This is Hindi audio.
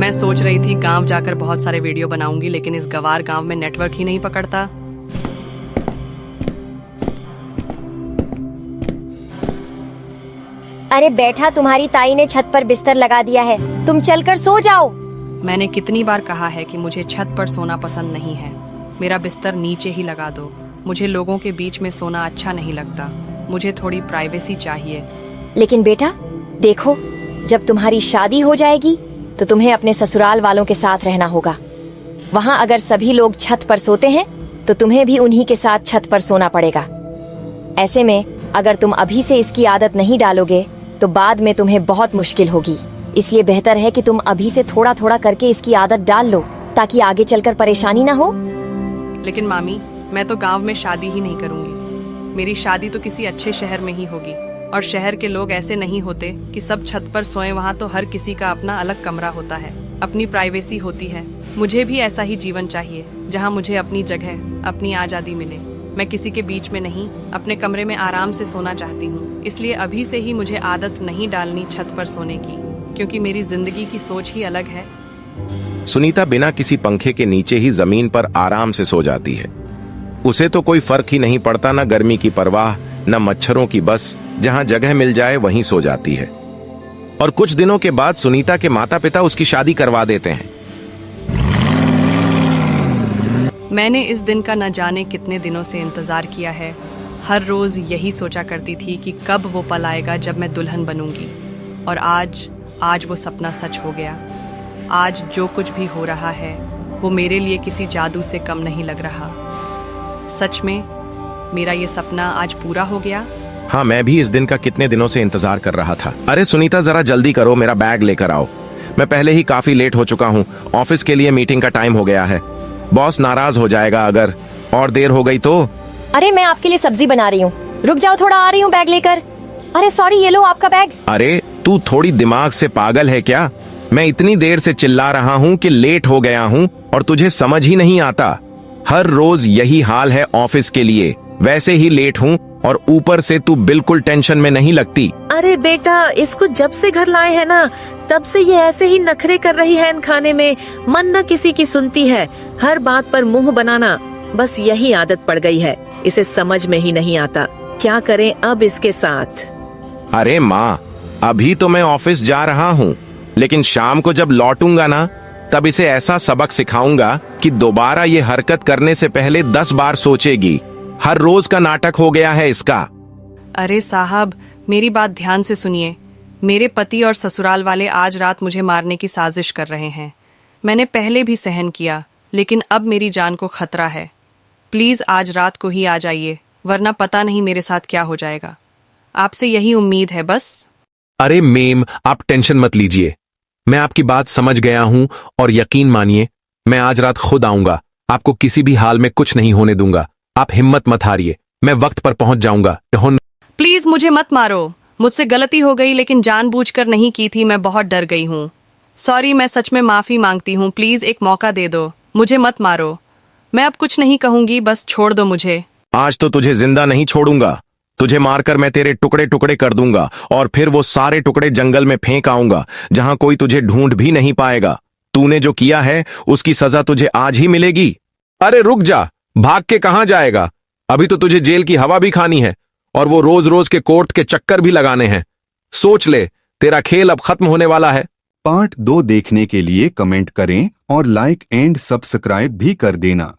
मैं सोच रही थी गांव जाकर बहुत सारे वीडियो बनाऊंगी, लेकिन इस गवार गांव में नेटवर्क ही नहीं पकड़ता। अरे बैठा, तुम्हारी ताई ने छत पर बिस्तर लगा दिया है, तुम चलकर सो जाओ। मैंने कितनी बार कहा है कि मुझे छत पर सोना पसंद नहीं है। मेरा बिस्तर नीचे ही लगा दो। मुझे लोगों के बीच में सोना अच्छा नहीं लगता। मुझे थोड़ी प्राइवेसी चाहिए। लेकिन बेटा देखो, जब तुम्हारी शादी हो जाएगी तो तुम्हें अपने ससुराल वालों के साथ रहना होगा। वहाँ अगर सभी लोग छत पर सोते हैं तो तुम्हें भी उन्हीं के साथ छत पर सोना पड़ेगा। ऐसे में अगर तुम अभी से इसकी आदत नहीं डालोगे तो बाद में तुम्हें बहुत मुश्किल होगी। इसलिए बेहतर है कि तुम अभी से थोड़ा थोड़ा करके इसकी आदत डाल लो, ताकि आगे चलकर परेशानी ना हो। लेकिन मामी, मैं तो गांव में शादी ही नहीं करूंगी। मेरी शादी तो किसी अच्छे शहर में ही होगी, और शहर के लोग ऐसे नहीं होते कि सब छत पर सोएं। वहाँ तो हर किसी का अपना अलग कमरा होता है, अपनी प्राइवेसी होती है। मुझे भी ऐसा ही जीवन चाहिए, जहाँ मुझे अपनी जगह, अपनी आज़ादी मिले। मैं किसी के बीच में नहीं, अपने कमरे में आराम से सोना चाहती हूँ। इसलिए अभी से ही मुझे आदत नहीं डालनी छत पर सोने की, क्योंकि मेरी जिंदगी की सोच ही अलग है। सुनीता बिना किसी पंखे के नीचे ही जमीन पर आराम से सो जाती है। उसे तो कोई फर्क ही नहीं पड़ता, न गर्मी की परवाह न मच्छरों की, बस जहां जगह मिल जाए वहीं सो जाती है। और कुछ दिनों के बाद सुनीता के माता पिता उसकी शादी करवा देते हैं। मैंने इस दिन का न जाने कितने दिनों से इंतजार किया है। हर रोज यही सोचा करती थी कि कब वो पल आएगा जब मैं दुल्हन बनूंगी। और आज वो सपना सच हो गया। आज जो कुछ भी हो रहा है वो मेरे लिए किसी जादू से कम नहीं लग रहा। सच में मेरा ये सपना आज पूरा हो गया। हाँ, मैं भी इस दिन का कितने दिनों से इंतजार कर रहा था। अरे सुनीता, जरा जल्दी करो, मेरा बैग लेकर आओ। मैं पहले ही काफी लेट हो चुका हूँ। ऑफिस के लिए मीटिंग का टाइम हो गया है। बॉस नाराज हो जाएगा अगर और देर हो गई तो। अरे मैं आपके लिए सब्जी बना रही हूँ, रुक जाओ, थोड़ा आ रही हूँ बैग लेकर। अरे सॉरी, ये लो आपका बैग। अरे तू थोड़ी दिमाग से पागल है क्या? मैं इतनी देर से चिल्ला रहा हूँ कि लेट हो गया हूँ और तुझे समझ ही नहीं आता। हर रोज यही हाल है ऑफिस के लिए, वैसे ही लेट हूँ और ऊपर से तू बिल्कुल टेंशन में नहीं लगती। अरे बेटा, इसको जब से घर लाए हैं ना, तब से ये ऐसे ही नखरे कर रही है। इन खाने में मन न किसी की सुनती है, हर बात पर मुंह बनाना, बस यही आदत पड़ गई है। इसे समझ में ही नहीं आता क्या करें अब इसके साथ। अरे माँ, अभी तो मैं ऑफिस जा रहा हूँ, लेकिन शाम को जब लौटूंगा ना, तब इसे ऐसा सबक सिखाऊंगा कि दोबारा ये हरकत करने से पहले 10 बार सोचेगी। हर रोज का नाटक हो गया है इसका। अरे साहब, मेरी बात ध्यान से सुनिए। मेरे पति और ससुराल वाले आज रात मुझे मारने की साजिश कर रहे हैं। मैंने पहले भी सहन किया, लेकिन अब मेरी जान को खतरा है। प्लीज आज रात को ही आ जाइए, वरना पता नहीं मेरे साथ क्या हो जाएगा। आपसे यही उम्मीद है बस। अरे मेम, आप टेंशन मत लीजिए, मैं आपकी बात समझ गया हूं और यकीन मानिए, मैं आज रात खुद आऊंगा। आपको किसी भी हाल में कुछ नहीं होने दूंगा। आप हिम्मत मत हारिए, मैं वक्त पर पहुंच जाऊंगा। प्लीज मुझे मत मारो। मुझसे गलती हो गई, लेकिन जानबूझकर नहीं की थी। मैं बहुत डर गई हूँ। सॉरी, मैं सच में माफी मांगती हूँ। प्लीज एक मौका दे दो, मुझे मत मारो। मैं अब कुछ नहीं कहूंगी, बस छोड़ दो मुझे। आज तो तुझे जिंदा नहीं छोड़ूंगा। तुझे मारकर मैं तेरे टुकड़े टुकड़े कर दूंगा और फिर वो सारे टुकड़े जंगल में फेंक आऊंगा, जहां कोई तुझे ढूंढ भी नहीं पाएगा। तूने जो किया है उसकी सजा तुझे आज ही मिलेगी। अरे रुक जा, भाग के कहां जाएगा? अभी तो तुझे जेल की हवा भी खानी है और वो रोज रोज के कोर्ट के चक्कर भी लगाने हैं। सोच ले, तेरा खेल अब खत्म होने वाला है। पार्ट 2 देखने के लिए कमेंट करें और लाइक एंड सब्सक्राइब भी कर देना।